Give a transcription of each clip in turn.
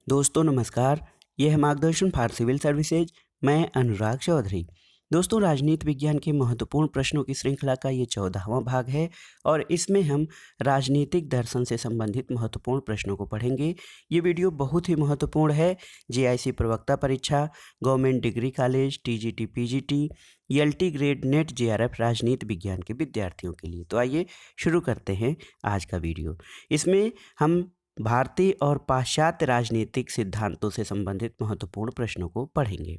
दोस्तों नमस्कार। यह है मार्गदर्शन फॉर सिविल सर्विसेज। मैं अनुराग चौधरी। दोस्तों, राजनीति विज्ञान के महत्वपूर्ण प्रश्नों की श्रृंखला का ये 14वां भाग है और इसमें हम राजनीतिक दर्शन से संबंधित महत्वपूर्ण प्रश्नों को पढ़ेंगे। ये वीडियो बहुत ही महत्वपूर्ण है। जेआईसी प्रवक्ता परीक्षा, government degree college, TGT, PGT, LT grade, net, JRF राजनीति विज्ञान के विद्यार्थियों के लिए। तो आइए शुरू करते हैं आज का वीडियो। इसमें हम भारतीय और पाश्चात्य राजनीतिक सिद्धांतों से संबंधित महत्वपूर्ण प्रश्नों को पढ़ेंगे।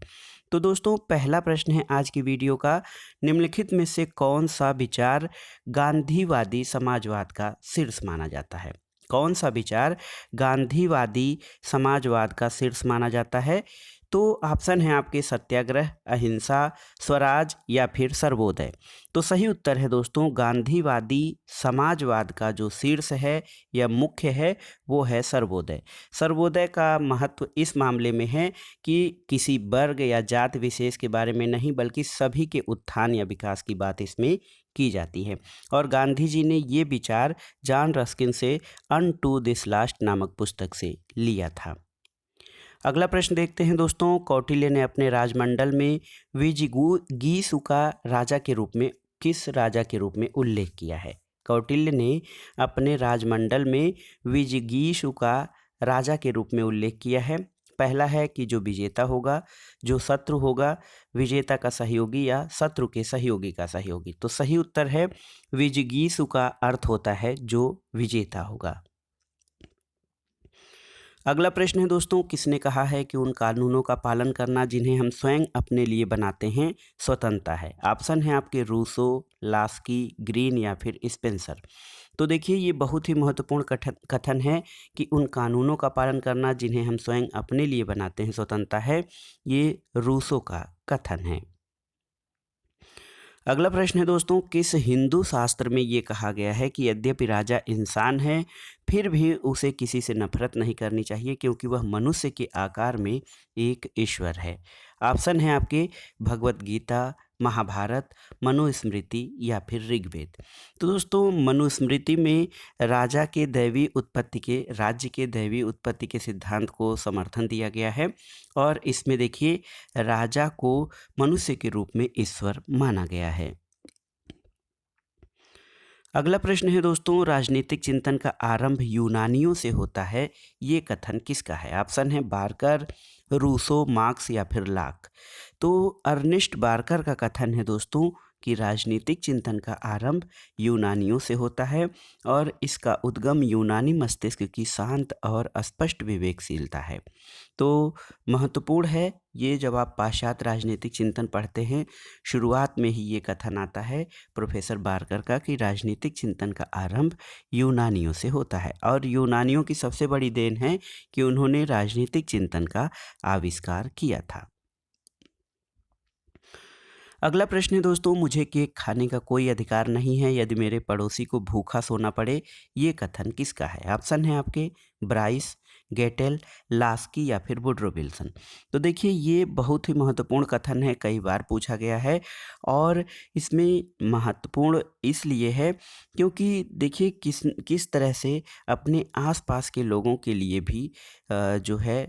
तो दोस्तों, पहला प्रश्न है आज की वीडियो का, निम्नलिखित में से कौन सा विचार गांधीवादी समाजवाद का शीर्ष माना जाता है? कौन सा विचार गांधीवादी समाजवाद का शीर्ष माना जाता है? तो ऑप्शन है आपके सत्याग्रह, अहिंसा, स्वराज या फिर सर्वोदय। तो सही उत्तर है दोस्तों, गांधीवादी समाजवाद का जो शीर्ष है या मुख्य है वो है सर्वोदय। सर्वोदय का महत्व इस मामले में है कि किसी वर्ग या जाति विशेष के बारे में नहीं, बल्कि सभी के उत्थान या विकास की बात इसमें की जाती है। और गांधी जी ने ये विचार जॉन रस्किन से अनटू दिस लास्ट नामक पुस्तक से लिया था। अगला प्रश्न देखते हैं दोस्तों, कौटिल्य ने अपने राजमंडल में विजिगीषु का राजा के रूप में किस राजा के रूप में उल्लेख किया है? कौटिल्य ने अपने राजमंडल में विजिगीषु का राजा के रूप में उल्लेख किया है। पहला है कि जो विजेता होगा, जो शत्रु होगा, विजेता का सहयोगी या शत्रु के सहयोगी का सहयोगी। तो सही उत्तर है विजिगीषु का अर्थ होता है जो विजेता होगा। अगला प्रश्न है दोस्तों, किसने कहा है कि उन कानूनों का पालन करना जिन्हें हम स्वयं अपने लिए बनाते हैं स्वतंत्रता है? ऑप्शन है आपके रूसो, लास्की, ग्रीन या फिर स्पेंसर। तो देखिए, ये बहुत ही महत्वपूर्ण कथन है कि उन कानूनों का पालन करना जिन्हें हम स्वयं अपने लिए बनाते हैं स्वतंत्रता है। ये रूसो का कथन है। अगला प्रश्न है दोस्तों, किस हिंदू शास्त्र में ये कहा गया है कि यद्यपि राजा इंसान है फिर भी उसे किसी से नफरत नहीं करनी चाहिए क्योंकि वह मनुष्य के आकार में एक ईश्वर है? ऑप्शन है आपके भगवत गीता, महाभारत, मनुस्मृति या फिर ऋग्वेद। तो दोस्तों, मनुस्मृति में राजा के दैवी उत्पत्ति के राज्य के दैवी उत्पत्ति के सिद्धांत को समर्थन दिया गया है और इसमें देखिए राजा को मनुष्य के रूप में ईश्वर माना गया है। अगला प्रश्न है दोस्तों, राजनीतिक चिंतन का आरंभ यूनानियों से होता है, ये कथन किसका है? ऑप्शन है बार्कर, रूसो, मार्क्स या फिर लाक। तो अर्नेस्ट बार्कर का कथन है दोस्तों कि राजनीतिक चिंतन का आरंभ यूनानियों से होता है और इसका उद्गम यूनानी मस्तिष्क की शांत और स्पष्ट विवेकशीलता है। तो महत्वपूर्ण है ये, जब आप पाश्चात्य राजनीतिक चिंतन पढ़ते हैं शुरुआत में ही ये कथन आता है प्रोफेसर बार्कर का कि राजनीतिक चिंतन का आरंभ यूनानियों से होता है और यूनानियों की सबसे बड़ी देन है कि उन्होंने राजनीतिक चिंतन का आविष्कार किया था। अगला प्रश्न है दोस्तों, मुझे केक खाने का कोई अधिकार नहीं है यदि मेरे पड़ोसी को भूखा सोना पड़े, ये कथन किसका है? ऑप्शन है आपके ब्राइस, गेटेल, लास्की या फिर वुडरो विल्सन। तो देखिए, ये बहुत ही महत्वपूर्ण कथन है, कई बार पूछा गया है और इसमें महत्वपूर्ण इसलिए है क्योंकि देखिए किस किस तरह से अपने आसपास के लोगों के लिए भी जो है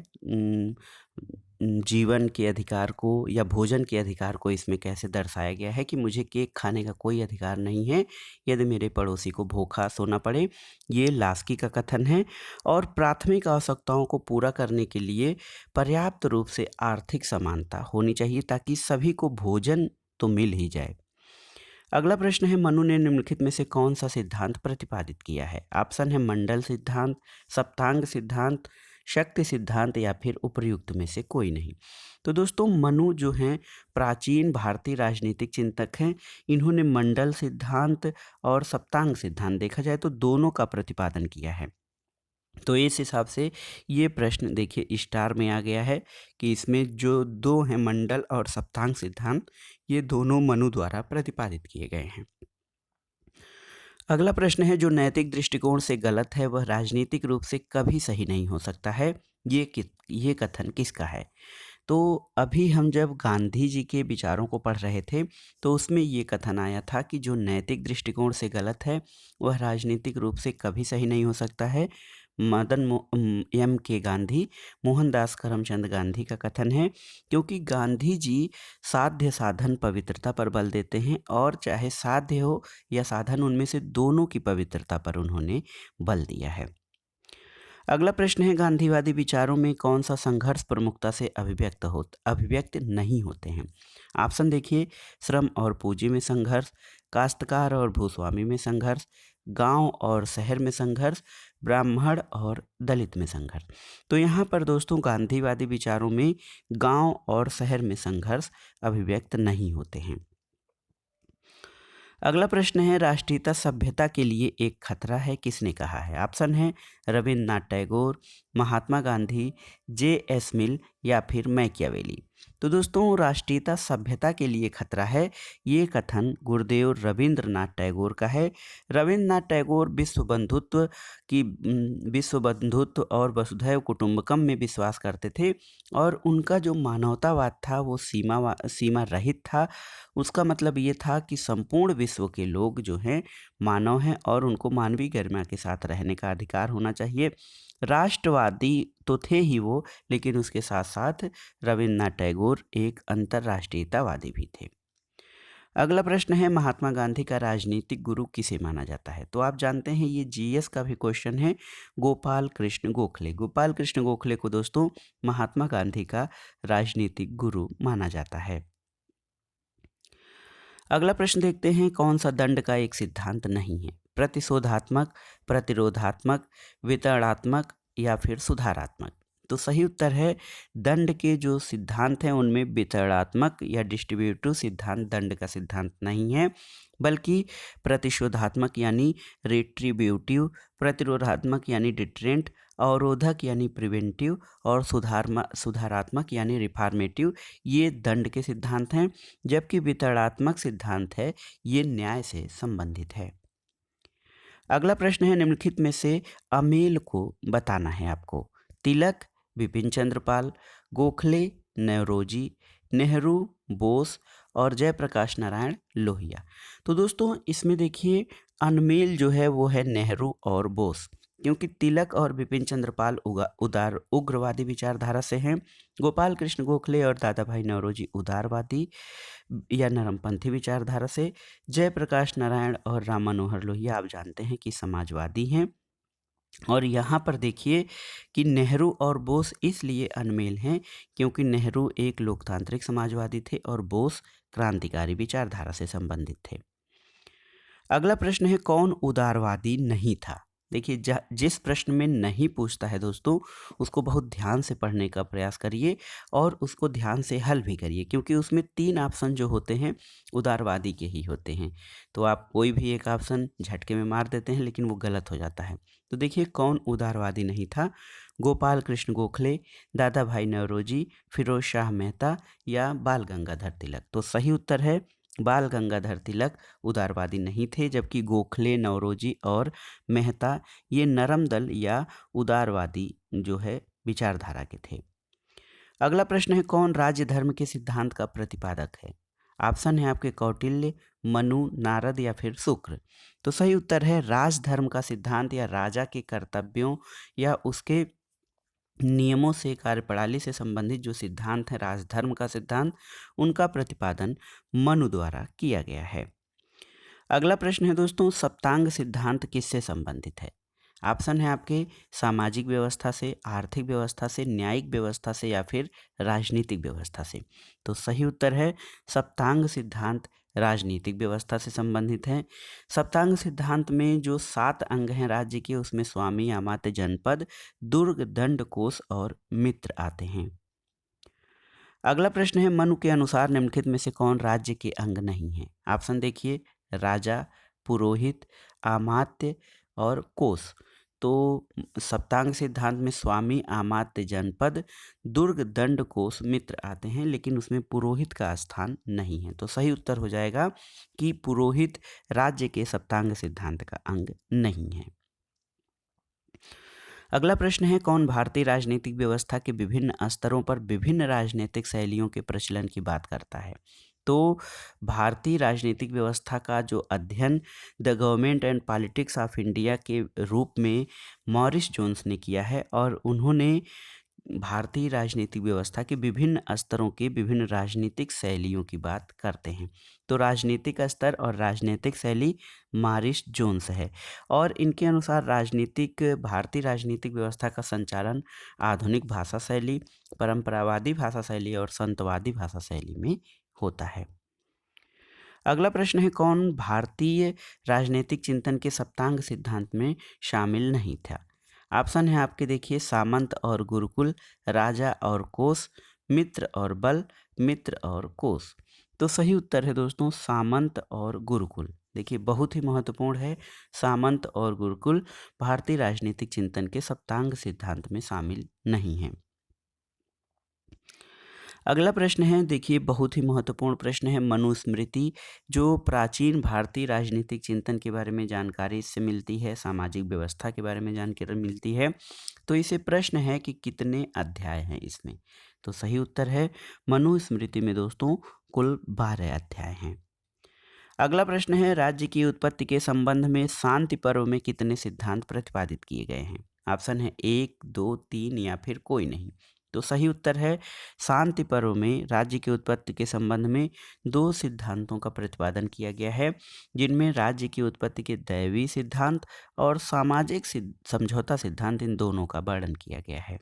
जीवन के अधिकार को या भोजन के अधिकार को इसमें कैसे दर्शाया गया है कि मुझे केक खाने का कोई अधिकार नहीं है यदि मेरे पड़ोसी को भूखा सोना पड़े। ये लास्की का कथन है और प्राथमिक आवश्यकताओं को पूरा करने के लिए पर्याप्त रूप से आर्थिक समानता होनी चाहिए ताकि सभी को भोजन तो मिल ही जाए। अगला प्रश्न है, मनु ने निम्नलिखित में से कौन सा सिद्धांत प्रतिपादित किया है? ऑप्शन है मंडल सिद्धांत, सप्तांग सिद्धांत, शक्ति सिद्धांत या फिर उपर्युक्त में से कोई नहीं। तो दोस्तों, मनु जो हैं प्राचीन भारतीय राजनीतिक चिंतक हैं। इन्होंने मंडल सिद्धांत और सप्तांग सिद्धांत, देखा जाए तो दोनों का प्रतिपादन किया है। तो इस हिसाब से ये प्रश्न देखिए स्टार में आ गया है कि इसमें जो दो हैं मंडल और सप्तांग सिद्धांत, ये दोनों मनु द्वारा प्रतिपादित किए गए हैं। अगला प्रश्न है, जो नैतिक दृष्टिकोण से गलत है वह राजनीतिक रूप से कभी सही नहीं हो सकता है, ये कथन किसका है? तो अभी हम जब गांधी जी के विचारों को पढ़ रहे थे तो उसमें ये कथन आया था कि जो नैतिक दृष्टिकोण से गलत है वह राजनीतिक रूप से कभी सही नहीं हो सकता है। एम के गांधी, मोहनदास करमचंद गांधी का कथन है, क्योंकि गांधी जी साध्य साधन पवित्रता पर बल देते हैं और चाहे साध्य हो या साधन, उनमें से दोनों की पवित्रता पर उन्होंने बल दिया है। अगला प्रश्न है, गांधीवादी विचारों में कौन सा संघर्ष प्रमुखता से अभिव्यक्त नहीं होते हैं? ऑप्शन देखिए, श्रम और पूंजी में संघर्ष, काश्तकार और भूस्वामी में संघर्ष, गांव और शहर में संघर्ष, ब्राह्मण और दलित में संघर्ष। तो यहाँ पर दोस्तों गांधीवादी विचारों में गांव और शहर में संघर्ष अभिव्यक्त नहीं होते हैं। अगला प्रश्न है, राष्ट्रीयता सभ्यता के लिए एक खतरा है, किसने कहा है? ऑप्शन है रविन्द्रनाथ टैगोर, महात्मा गांधी, जे.एस. मिल या फिर मैकियावेली। तो दोस्तों राष्ट्रीयता सभ्यता के लिए खतरा है, ये कथन गुरुदेव रविंद्रनाथ टैगोर का है। रविंद्रनाथ टैगोर विश्व बंधुत्व और वसुधैव कुटुंबकम में विश्वास करते थे और उनका जो मानवतावाद था वो सीमा रहित था। उसका मतलब ये था कि संपूर्ण विश्व के लोग जो हैं मानव हैं और उनको मानवीय गरिमा के साथ रहने का अधिकार होना चाहिए। राष्ट्रवादी तो थे ही वो, लेकिन उसके साथ साथ रविन्द्रनाथ टैगोर एक अंतर्राष्ट्रीयतावादी भी थे। अगला प्रश्न है, महात्मा गांधी का राजनीतिक गुरु किसे माना जाता है? तो आप जानते हैं ये जीएस का भी क्वेश्चन है, गोपाल कृष्ण गोखले। गोपाल कृष्ण गोखले को दोस्तों महात्मा गांधी का राजनीतिक गुरु माना जाता है। अगला प्रश्न देखते हैं, कौन सा दंड का एक सिद्धांत नहीं है? प्रतिशोधात्मक, प्रतिरोधात्मक, वितरणात्मक या फिर सुधारात्मक। तो सही उत्तर है, दंड के जो सिद्धांत हैं उनमें वितरणात्मक या डिस्ट्रीब्यूटिव सिद्धांत दंड का सिद्धांत नहीं है, बल्कि प्रतिशोधात्मक यानी रिट्रीब्यूटिव, प्रतिरोधात्मक यानी डिटरेंट, अवरोधक यानी प्रिवेंटिव और सुधारात्मक यानी रिफॉर्मेटिव, ये दंड के सिद्धांत हैं। जबकि वितरणात्मक सिद्धांत है ये न्याय से संबंधित है। अगला प्रश्न है, निम्नलिखित में से अमेल को बताना है आपको। तिलक, बिपिन चंद्रपाल, गोखले, नौरोजी, नेहरू, बोस और जयप्रकाश नारायण लोहिया। तो दोस्तों इसमें देखिए अनमेल जो है वो है नेहरू और बोस, क्योंकि तिलक और बिपिन चंद्रपाल उदार उग्रवादी विचारधारा से हैं। गोपाल कृष्ण गोखले और दादा भाई नौरोजी उदारवादी या नरमपंथी विचारधारा से। जयप्रकाश नारायण और राम मनोहर लोहिया आप जानते हैं कि समाजवादी हैं। और यहाँ पर देखिए कि नेहरू और बोस इसलिए अनमेल हैं क्योंकि नेहरू एक लोकतांत्रिक समाजवादी थे और बोस क्रांतिकारी विचारधारा से संबंधित थे। अगला प्रश्न है, कौन उदारवादी नहीं था? देखिए जिस प्रश्न में नहीं पूछता है दोस्तों उसको बहुत ध्यान से पढ़ने का प्रयास करिए और उसको ध्यान से हल भी करिए, क्योंकि उसमें 3 ऑप्शन जो होते हैं उदारवादी के ही होते हैं। तो आप कोई भी एक ऑप्शन झटके में मार देते हैं लेकिन वो गलत हो जाता है। तो देखिए कौन उदारवादी नहीं था? गोपाल कृष्ण गोखले, दादा भाई नौरोजी, फिरोज शाह मेहता या बाल गंगाधर तिलक। तो सही उत्तर है बाल गंगाधर तिलक उदारवादी नहीं थे, जबकि गोखले, नौरोजी और मेहता ये नरम दल या उदारवादी जो है विचारधारा के थे। अगला प्रश्न है, कौन राज्य धर्म के सिद्धांत का प्रतिपादक है? ऑप्शन है आपके कौटिल्य, मनु, नारद या फिर शुक्र। तो सही उत्तर है राजधर्म का सिद्धांत या राजा के कर्तव्यों या उसके नियमों से, कार्यप्रणाली से संबंधित जो सिद्धांत है राजधर्म का सिद्धांत, उनका प्रतिपादन मनु द्वारा किया गया है। अगला प्रश्न है दोस्तों, सप्तांग सिद्धांत किससे संबंधित है? ऑप्शन है आपके सामाजिक व्यवस्था से, आर्थिक व्यवस्था से, न्यायिक व्यवस्था से या फिर राजनीतिक व्यवस्था से। तो सही उत्तर है सप्तांग सिद्धांत राजनीतिक व्यवस्था से संबंधित है। सप्तांग सिद्धांत में जो 7 अंग हैं राज्य के, उसमें स्वामी, अमात्य, जनपद, दुर्ग, दंड, कोष और मित्र आते हैं। अगला प्रश्न है, मनु के अनुसार निम्नलिखित में से कौन राज्य के अंग नहीं है? ऑप्शन देखिए, राजा, पुरोहित, अमात्य और कोष। तो सप्तांग सिद्धांत में स्वामी, अमात्य, जनपद, दुर्ग, दंड, कोष, मित्र आते हैं, लेकिन उसमें पुरोहित का स्थान नहीं है। तो सही उत्तर हो जाएगा कि पुरोहित राज्य के सप्तांग सिद्धांत का अंग नहीं है। अगला प्रश्न है, कौन भारतीय राजनीतिक व्यवस्था के विभिन्न स्तरों पर विभिन्न राजनीतिक शैलियों के प्रचलन की बात करता है? तो भारतीय राजनीतिक व्यवस्था का जो अध्ययन the government and politics of India के रूप में मॉरिस जोन्स ने किया है और उन्होंने भारतीय राजनीतिक व्यवस्था के विभिन्न स्तरों के विभिन्न राजनीतिक शैलियों की बात करते हैं। तो राजनीतिक स्तर और राजनीतिक शैली मॉरिस जोन्स है और इनके अनुसार भारतीय राजनीतिक व्यवस्था का संचालन आधुनिक भाषा शैली, परंपरावादी भाषा शैली और संतवादी भाषा शैली में होता है। अगला प्रश्न है, कौन भारतीय राजनीतिक चिंतन के सप्तांग सिद्धांत में शामिल नहीं था? ऑप्शन है आपके, देखिए, सामंत और गुरुकुल, राजा और कोस, मित्र और बल, मित्र और कोस। तो सही उत्तर है दोस्तों सामंत और गुरुकुल। देखिए बहुत ही महत्वपूर्ण है, सामंत और गुरुकुल भारतीय राजनीतिक चिंतन के सप्तांग सिद्धांत में शामिल नहीं है। अगला प्रश्न है, देखिए बहुत ही महत्वपूर्ण प्रश्न है, मनुस्मृति जो प्राचीन भारतीय राजनीतिक चिंतन के बारे में जानकारी इससे मिलती है, सामाजिक व्यवस्था के बारे में जानकारी मिलती है। तो इसे प्रश्न है कि कितने अध्याय हैं इसमें? तो सही उत्तर है मनुस्मृति में दोस्तों कुल 12 अध्याय हैं। अगला प्रश्न है, राज्य की उत्पत्ति के संबंध में शांति पर्व में कितने सिद्धांत प्रतिपादित किए गए हैं? ऑप्शन है 1, 2, 3 या फिर कोई नहीं। तो सही उत्तर है शांति पर्व में राज्य की उत्पत्ति के संबंध में 2 सिद्धांतों का प्रतिपादन किया गया है, जिनमें राज्य की उत्पत्ति के दैवी सिद्धांत और सामाजिक समझौता सिद्धांत, इन दोनों का वर्णन किया गया है।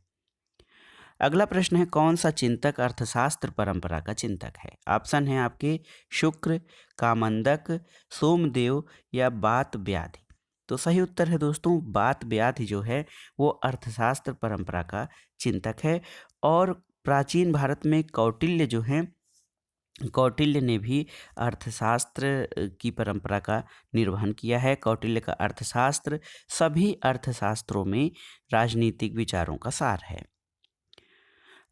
अगला प्रश्न है, कौन सा चिंतक अर्थशास्त्र परंपरा का चिंतक है? ऑप्शन है आपके शुक्र, कामंदक, सोमदेव या बात व्याधि। तो सही उत्तर है दोस्तों बात व्याधि जो है वो अर्थशास्त्र परंपरा का चिंतक है। और प्राचीन भारत में कौटिल्य जो हैं, कौटिल्य ने भी अर्थशास्त्र की परंपरा का निर्वहन किया है। कौटिल्य का अर्थशास्त्र सभी अर्थशास्त्रों में राजनीतिक विचारों का सार है।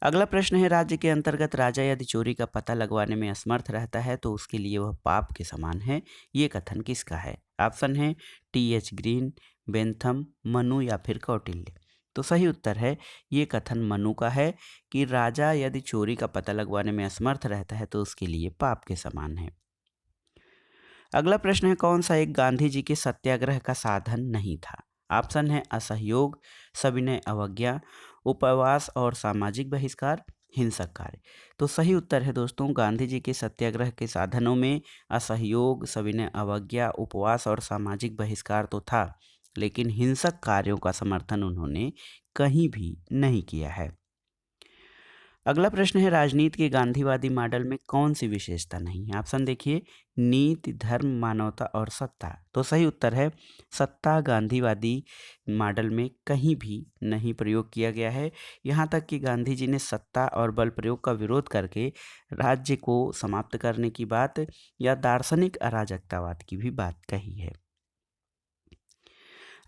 अगला प्रश्न है, राज्य के अंतर्गत राजा यदि चोरी का पता लगवाने में असमर्थ रहता है तो उसके लिए वह पाप के समान है। ये कथन किसका है? ऑप्शन है टी.एच. ग्रीन, बेंथम, मनु या फिर कौटिल्य। तो सही उत्तर है ये कथन मनु का है कि राजा यदि चोरी का पता लगवाने में असमर्थ रहता है तो उसके लिए पाप के समान है। अगला प्रश्न है, कौन सा एक गांधी जी के सत्याग्रह का साधन नहीं था? ऑप्शन है असहयोग, सविनय अवज्ञा, उपवास और सामाजिक बहिष्कार, हिंसक कार्य। तो सही उत्तर है दोस्तों गांधी जी के सत्याग्रह के साधनों में असहयोग, सविनय अवज्ञा, उपवास और सामाजिक बहिष्कार तो था, लेकिन हिंसक कार्यों का समर्थन उन्होंने कहीं भी नहीं किया है। अगला प्रश्न है, राजनीति के गांधीवादी मॉडल में कौन सी विशेषता नहीं है? ऑप्शन देखिए, नीति, धर्म, मानवता और सत्ता। तो सही उत्तर है सत्ता गांधीवादी मॉडल में कहीं भी नहीं प्रयोग किया गया है। यहाँ तक कि गांधी जी ने सत्ता और बल प्रयोग का विरोध करके राज्य को समाप्त करने की बात या दार्शनिक अराजकतावाद की भी बात कही है।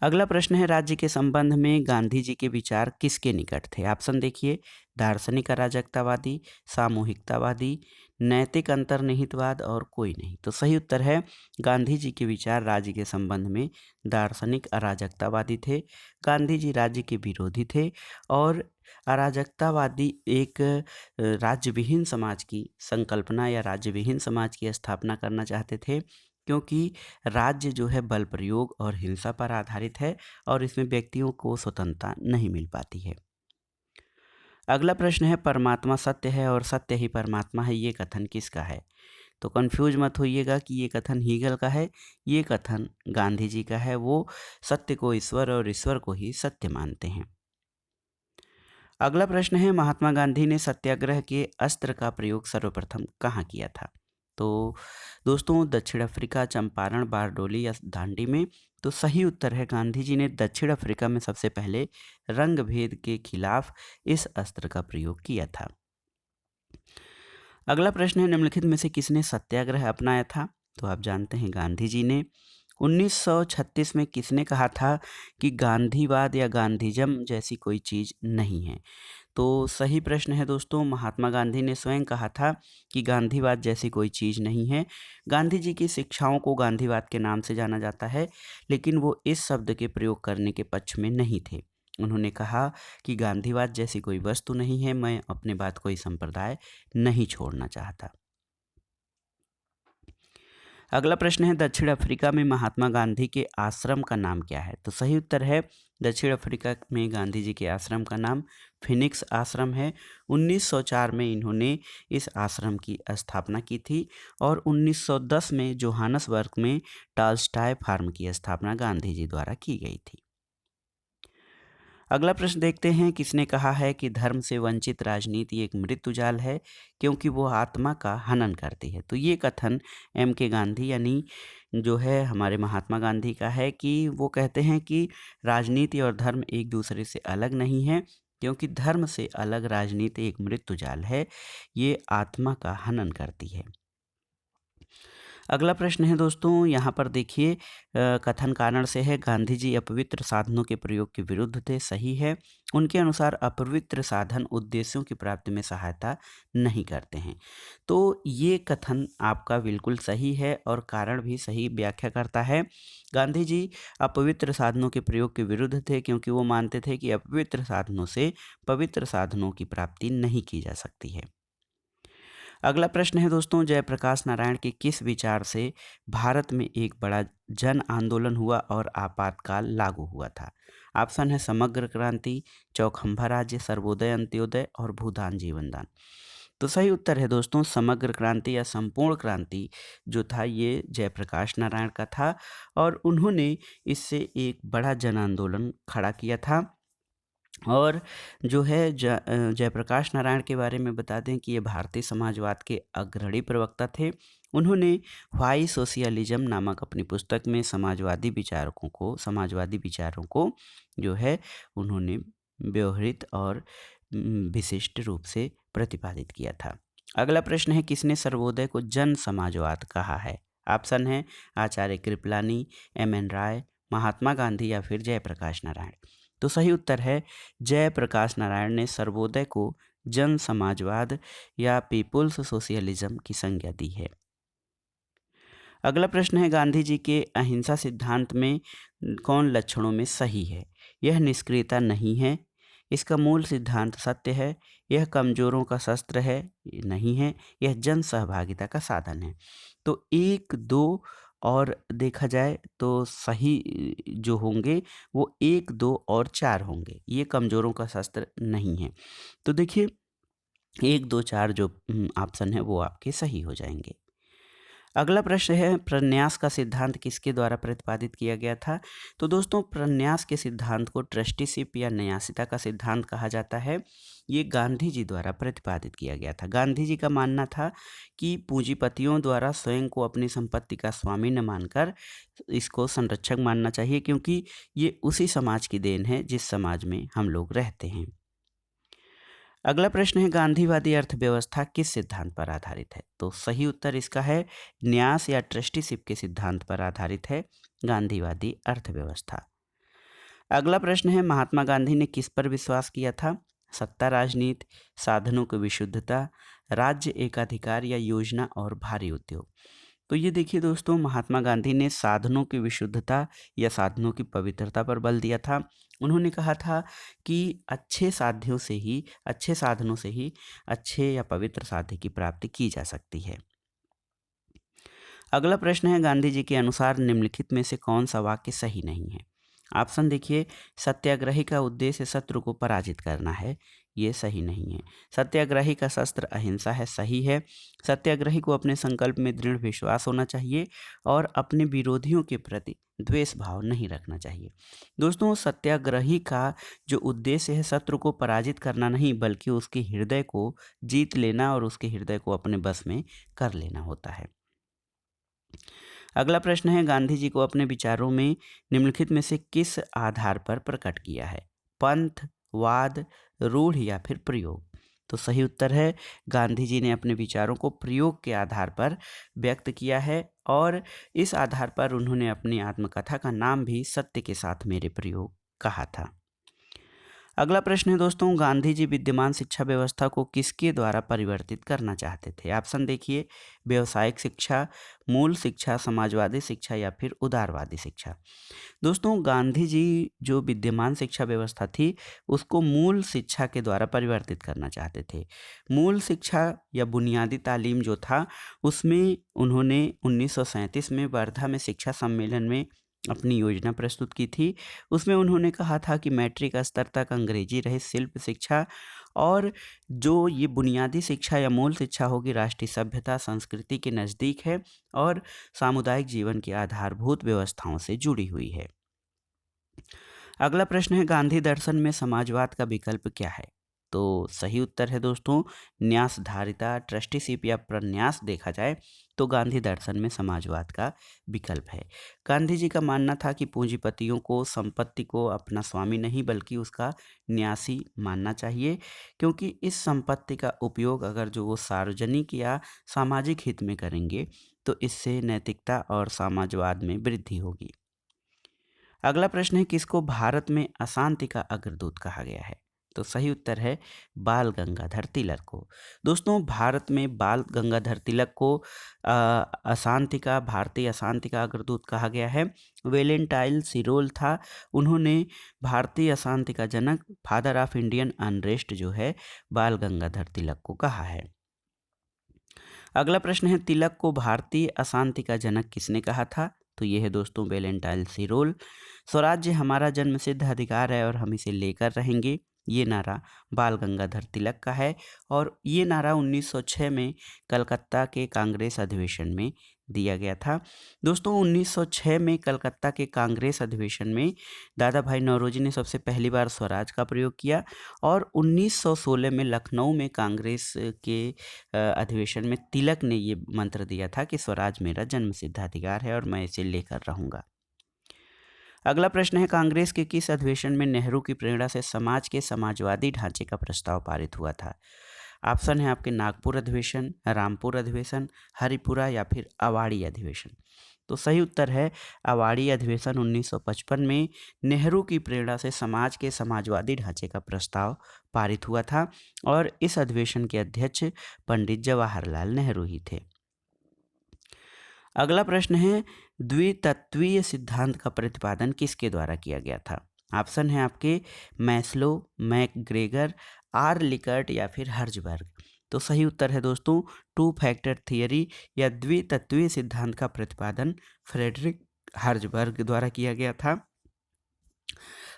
अगला प्रश्न है, राज्य के संबंध में गांधी जी के विचार किसके निकट थे? ऑप्शन देखिए, दार्शनिक अराजकतावादी, सामूहिकतावादी, नैतिक अंतर्निहितवाद और कोई नहीं। तो सही उत्तर है गांधी जी के विचार राज्य के संबंध में दार्शनिक अराजकतावादी थे। गांधी जी राज्य के विरोधी थे और अराजकतावादी एक राज्यविहीन समाज की संकल्पना या राज्यविहीन समाज की स्थापना करना चाहते थे, क्योंकि राज्य जो है बल प्रयोग और हिंसा पर आधारित है और इसमें व्यक्तियों को स्वतंत्रता नहीं मिल पाती है। अगला प्रश्न है, परमात्मा सत्य है और सत्य ही परमात्मा है, ये कथन किसका है? तो कंफ्यूज मत होइएगा कि ये कथन हीगल का है, ये कथन गांधी जी का है। वो सत्य को ईश्वर और ईश्वर को ही सत्य मानते हैं। अगला प्रश्न है, महात्मा गांधी ने सत्याग्रह के अस्त्र का प्रयोग सर्वप्रथम कहाँ किया था? तो दोस्तों दक्षिण अफ्रीका, चंपारण, बारडोली या दांडी में। तो सही उत्तर है गांधी जी ने दक्षिण अफ्रीका में सबसे पहले रंग भेद के खिलाफ इस अस्त्र का प्रयोग किया था। अगला प्रश्न है, निम्नलिखित में से किसने सत्याग्रह अपनाया था? तो आप जानते हैं गांधी जी ने। 1936 में किसने कहा था कि गांधीवाद या गांधीजम जैसी कोई चीज़ नहीं है? तो सही प्रश्न है दोस्तों, महात्मा गांधी ने स्वयं कहा था कि गांधीवाद जैसी कोई चीज़ नहीं है। गांधी जी की शिक्षाओं को गांधीवाद के नाम से जाना जाता है, लेकिन वो इस शब्द के प्रयोग करने के पक्ष में नहीं थे। उन्होंने कहा कि गांधीवाद जैसी कोई वस्तु नहीं है, मैं अपने बात कोई संप्रदाय नहीं छोड़ना चाहता। अगला प्रश्न है दक्षिण अफ्रीका में महात्मा गांधी के आश्रम का नाम क्या है? तो सही उत्तर है दक्षिण अफ्रीका में गांधी जी के आश्रम का नाम फिनिक्स आश्रम है। 1904 में इन्होंने इस आश्रम की स्थापना की थी और 1910 में जोहानसबर्ग में टालस्टॉय फार्म की स्थापना गांधी जी द्वारा की गई थी। अगला प्रश्न देखते हैं किसने कहा है कि धर्म से वंचित राजनीति एक मृत्यु जाल है क्योंकि वो आत्मा का हनन करती है। तो ये कथन एम के गांधी यानी जो है हमारे महात्मा गांधी का है कि वो कहते हैं कि राजनीति और धर्म एक दूसरे से अलग नहीं है क्योंकि धर्म से अलग राजनीति एक मृत्यु जाल है, ये आत्मा का हनन करती है। अगला प्रश्न है दोस्तों यहाँ पर देखिए कथन कारण से है गांधी जी अपवित्र साधनों के प्रयोग के विरुद्ध थे। सही है। उनके अनुसार अपवित्र साधन उद्देश्यों की प्राप्ति में सहायता नहीं करते हैं। तो ये कथन आपका बिल्कुल सही है और कारण भी सही व्याख्या करता है। गांधी जी अपवित्र साधनों के प्रयोग के विरुद्ध थे क्योंकि वो मानते थे कि अपवित्र साधनों से पवित्र साधनों की प्राप्ति नहीं की जा सकती है। अगला प्रश्न है दोस्तों जयप्रकाश नारायण के किस विचार से भारत में एक बड़ा जन आंदोलन हुआ और आपातकाल लागू हुआ था? ऑप्शन है समग्र क्रांति, चौखंबा राज्य, सर्वोदय अंत्योदय और भूदान जीवनदान। तो सही उत्तर है दोस्तों समग्र क्रांति या संपूर्ण क्रांति जो था ये जयप्रकाश नारायण का था और उन्होंने इससे एक बड़ा जन आंदोलन खड़ा किया था। और जो है जयप्रकाश नारायण के बारे में बता दें कि ये भारतीय समाजवाद के अग्रणी प्रवक्ता थे। उन्होंने व्हाई सोशलिज्म नामक अपनी पुस्तक में समाजवादी विचारों को जो है उन्होंने व्यवहृत और विशिष्ट रूप से प्रतिपादित किया था। अगला प्रश्न है किसने सर्वोदय को जन समाजवाद कहा है? ऑप्शन है आचार्य कृपलानी, एम एन राय, महात्मा गांधी या फिर जयप्रकाश नारायण। तो सही उत्तर है जयप्रकाश नारायण ने सर्वोदय को जन समाजवाद या पीपुल्स सोशलिज्म की संज्ञा दी है। अगला प्रश्न है गांधी जी के अहिंसा सिद्धांत में कौन लक्षणों में सही है? यह निष्क्रियता नहीं है, इसका मूल सिद्धांत सत्य है, यह कमजोरों का शस्त्र है नहीं है, यह जन सहभागिता का साधन है। तो 1, 2 और देखा जाए तो सही जो होंगे वो 1, 2 और 4 होंगे। ये कमजोरों का शस्त्र नहीं है। तो देखिए 1, 2, 4 जो ऑप्शन है वो आपके सही हो जाएंगे। अगला प्रश्न है प्रन्यास का सिद्धांत किसके द्वारा प्रतिपादित किया गया था? तो दोस्तों प्रन्यास के सिद्धांत को ट्रस्टीशिप या न्यासिता का सिद्धांत कहा जाता है। ये गांधी जी द्वारा प्रतिपादित किया गया था। गांधी जी का मानना था कि पूंजीपतियों द्वारा स्वयं को अपनी संपत्ति का स्वामी न मानकर इसको संरक्षक मानना चाहिए क्योंकि ये उसी समाज की देन है जिस समाज में हम लोग रहते हैं। अगला प्रश्न है गांधीवादी अर्थव्यवस्था किस सिद्धांत पर आधारित है? तो सही उत्तर इसका है न्यास या ट्रस्टीशिप के सिद्धांत पर आधारित है गांधीवादी अर्थव्यवस्था। अगला प्रश्न है महात्मा गांधी ने किस पर विश्वास किया था? सत्ता राजनीति, साधनों की विशुद्धता, राज्य एकाधिकार या योजना और भारी उद्योग। तो ये देखिए दोस्तों महात्मा गांधी ने साधनों की विशुद्धता या साधनों की पवित्रता पर बल दिया था। उन्होंने कहा था कि अच्छे साधनों से ही अच्छे या पवित्र साध्य की प्राप्ति की जा सकती है। अगला प्रश्न है गांधी जी के अनुसार निम्नलिखित में से कौन सा वाक्य सही नहीं है? ऑप्शन देखिए सत्याग्रही का उद्देश्य शत्रु को पराजित करना है, ये सही नहीं है। सत्याग्रही का शस्त्र अहिंसा है, सही है। सत्याग्रही को अपने संकल्प में दृढ़ विश्वास होना चाहिए और अपने विरोधियों के प्रति द्वेष भाव नहीं रखना चाहिए। दोस्तों सत्याग्रही का जो उद्देश्य है शत्रु को पराजित करना नहीं बल्कि उसके हृदय को जीत लेना और उसके हृदय को अपने बस में कर लेना होता है। अगला प्रश्न है गांधी जी को अपने विचारों में निम्नलिखित में से किस आधार पर प्रकट किया है? पंथ, वाद, रूढ़ या फिर प्रयोग। तो सही उत्तर है गांधी जी ने अपने विचारों को प्रयोग के आधार पर व्यक्त किया है और इस आधार पर उन्होंने अपनी आत्मकथा का नाम भी सत्य के साथ मेरे प्रयोग कहा था। अगला प्रश्न है दोस्तों, गांधी जी विद्यमान शिक्षा व्यवस्था को किसके द्वारा परिवर्तित करना चाहते थे? ऑप्शन देखिए, व्यवसायिक शिक्षा, मूल शिक्षा, समाजवादी शिक्षा या फिर उदारवादी शिक्षा। दोस्तों, गांधी जी जो विद्यमान शिक्षा व्यवस्था थी उसको मूल शिक्षा के द्वारा परिवर्तित करना चाहते थे। मूल शिक्षा या बुनियादी तालीम जो था उसमें उन्होंने 1937 में वर्धा में शिक्षा सम्मेलन में अपनी योजना प्रस्तुत की थी। उसमें उन्होंने कहा था कि मैट्रिक स्तर तक अंग्रेजी रहित शिल्प शिक्षा और जो ये बुनियादी शिक्षा या मूल शिक्षा होगी राष्ट्रीय सभ्यता संस्कृति के नज़दीक है और सामुदायिक जीवन की आधारभूत व्यवस्थाओं से जुड़ी हुई है। अगला प्रश्न है, गांधी दर्शन में समाजवाद का विकल्प क्या है? तो सही उत्तर है दोस्तों, न्यासधारिता, ट्रस्टीशिप या प्रन्यास देखा जाए तो गांधी दर्शन में समाजवाद का विकल्प है। गांधी जी का मानना था कि पूंजीपतियों को संपत्ति को अपना स्वामी नहीं बल्कि उसका न्यासी मानना चाहिए, क्योंकि इस संपत्ति का उपयोग अगर जो वो सार्वजनिक या सामाजिक हित में करेंगे तो इससे नैतिकता और समाजवाद में वृद्धि होगी। अगला प्रश्न है, किसको भारत में अशांति का अग्रदूत कहा गया है? तो सही उत्तर है बाल गंगाधर तिलक को। दोस्तों, भारत में बाल गंगाधर तिलक को अशांति का भारतीय अशांति का अग्रदूत कहा गया है। वेलेंटाइन सिरोल था, उन्होंने भारतीय अशांति का जनक, फादर ऑफ इंडियन अनरेस्ट जो है बाल गंगाधर तिलक को कहा है। अगला प्रश्न है, तिलक को भारतीय अशांति का जनक किसने कहा था? तो ये है दोस्तों वेलेंटाइन सिरोल। स्वराज्य हमारा जन्मसिद्ध अधिकार है और हम इसे लेकर रहेंगे, ये नारा बाल गंगाधर तिलक का है और ये नारा 1906 में कलकत्ता के कांग्रेस अधिवेशन में दिया गया था। दोस्तों, 1906 में कलकत्ता के कांग्रेस अधिवेशन में दादा भाई नौरोजी ने सबसे पहली बार स्वराज का प्रयोग किया और 1916 में लखनऊ में कांग्रेस के अधिवेशन में तिलक ने ये मंत्र दिया था कि स्वराज मेरा जन्मसिद्ध अधिकार है और मैं इसे लेकर रहूँगा। अगला प्रश्न है, कांग्रेस के किस अधिवेशन में नेहरू की प्रेरणा से समाज के समाजवादी ढांचे का प्रस्ताव पारित हुआ था? ऑप्शन है आपके नागपुर अधिवेशन, रामपुर अधिवेशन, हरिपुरा या फिर अवाड़ी अधिवेशन। तो सही उत्तर है अवाड़ी अधिवेशन 1955 में नेहरू की प्रेरणा से समाज के समाजवादी ढांचे का प्रस्ताव पारित हुआ था और इस अधिवेशन के अध्यक्ष पंडित जवाहरलाल नेहरू ही थे। अगला प्रश्न है, द्वितत्वीय सिद्धांत का प्रतिपादन किसके द्वारा किया गया था? ऑप्शन है आपके मैस्लो, मैकग्रेगर, आर लिकर्ट या फिर हर्जबर्ग। तो सही उत्तर है दोस्तों टू फैक्टर थियरी या द्वितत्वीय सिद्धांत का प्रतिपादन फ्रेडरिक हर्जबर्ग द्वारा किया गया था।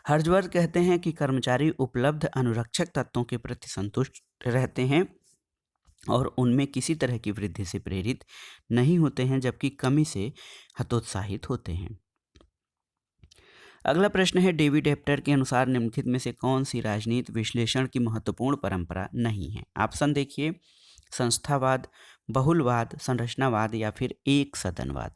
हर्जबर्ग कहते हैं कि कर्मचारी उपलब्ध अनुरक्षक तत्वों के प्रति संतुष्ट रहते हैं और उनमें किसी तरह की वृद्धि से प्रेरित नहीं होते हैं, जबकि कमी से हतोत्साहित होते हैं। अगला प्रश्न है, डेविड हेप्टर के अनुसार निम्नलिखित में से कौन सी राजनीति विश्लेषण की महत्वपूर्ण परंपरा नहीं है? ऑप्शन देखिए, संस्थावाद, बहुलवाद, संरचनावाद या फिर एक सदनवाद।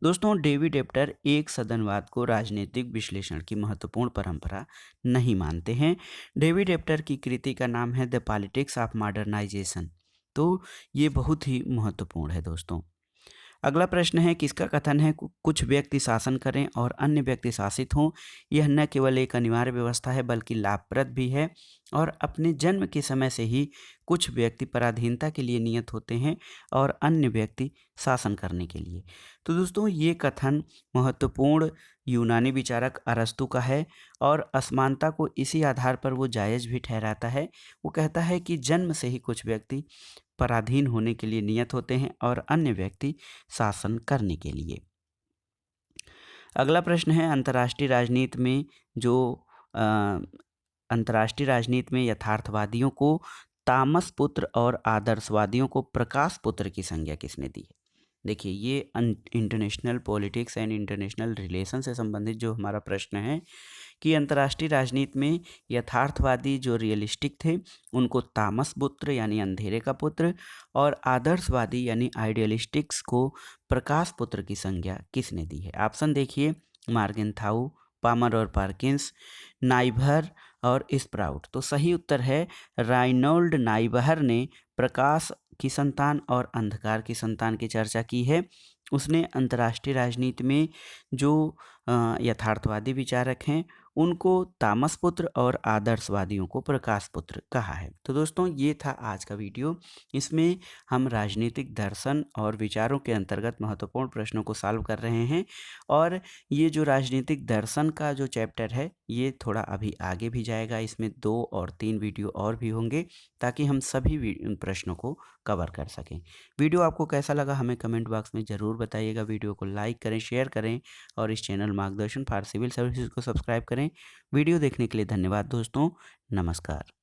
दोस्तों, डेविड हेप्टर एक सदनवाद को राजनीतिक विश्लेषण की महत्वपूर्ण परंपरा नहीं मानते हैं। डेविड हेप्टर की कृति का नाम है द पॉलिटिक्स ऑफ मॉडर्नाइजेशन। तो ये बहुत ही महत्वपूर्ण है दोस्तों। अगला प्रश्न है, किसका कथन है कुछ व्यक्ति शासन करें और अन्य व्यक्ति शासित हों, यह न केवल एक अनिवार्य व्यवस्था है बल्कि लाभप्रद भी है और अपने जन्म के समय से ही कुछ व्यक्ति पराधीनता के लिए नियत होते हैं और अन्य व्यक्ति शासन करने के लिए। तो दोस्तों, ये कथन महत्वपूर्ण यूनानी विचारक अरस्तु का है और असमानता को इसी आधार पर वो जायज़ भी ठहराता है। वो कहता है कि जन्म से ही कुछ व्यक्ति पराधीन होने के लिए नियत होते हैं और अन्य व्यक्ति शासन करने के लिए। अगला प्रश्न है, अंतर्राष्ट्रीय राजनीति में अंतर्राष्ट्रीय राजनीति में यथार्थवादियों को तामस पुत्र और आदर्शवादियों को प्रकाश पुत्र की संज्ञा किसने दी है? देखिए, ये international politics and international relation से संबंधित जो हमारा प्रश्न है कि अंतर्राष्ट्रीय राजनीति में यथार्थवादी जो रियलिस्टिक थे उनको तामस पुत्र यानी अंधेरे का पुत्र और आदर्शवादी यानी आइडियलिस्टिक्स को प्रकाश पुत्र की संज्ञा किसने दी है? ऑप्शन देखिए, मार्गेनथाउ, पामर और पार्किंस, नाइभर और स्प्राउट। तो सही उत्तर है राइनोल्ड नाइबहर ने प्रकाश की संतान और अंधकार की संतान की चर्चा की है। उसने अंतर्राष्ट्रीय राजनीति में जो यथार्थवादी विचारक हैं उनको तामस पुत्र और आदर्शवादियों को प्रकाश पुत्र कहा है। तो दोस्तों ये था आज का वीडियो। इसमें हम राजनीतिक दर्शन और विचारों के अंतर्गत महत्वपूर्ण प्रश्नों को सॉल्व कर रहे हैं और ये जो राजनीतिक दर्शन का जो चैप्टर है ये थोड़ा अभी आगे भी जाएगा। इसमें 2 और 3 वीडियो और भी होंगे ताकि हम सभी प्रश्नों को कवर कर सकें। वीडियो आपको कैसा लगा हमें कमेंट बॉक्स में ज़रूर बताइएगा। वीडियो को लाइक करें, शेयर करें और इस चैनल मार्गदर्शन फॉर सिविल सर्विसेज को सब्सक्राइब करें। वीडियो देखने के लिए धन्यवाद दोस्तों। नमस्कार।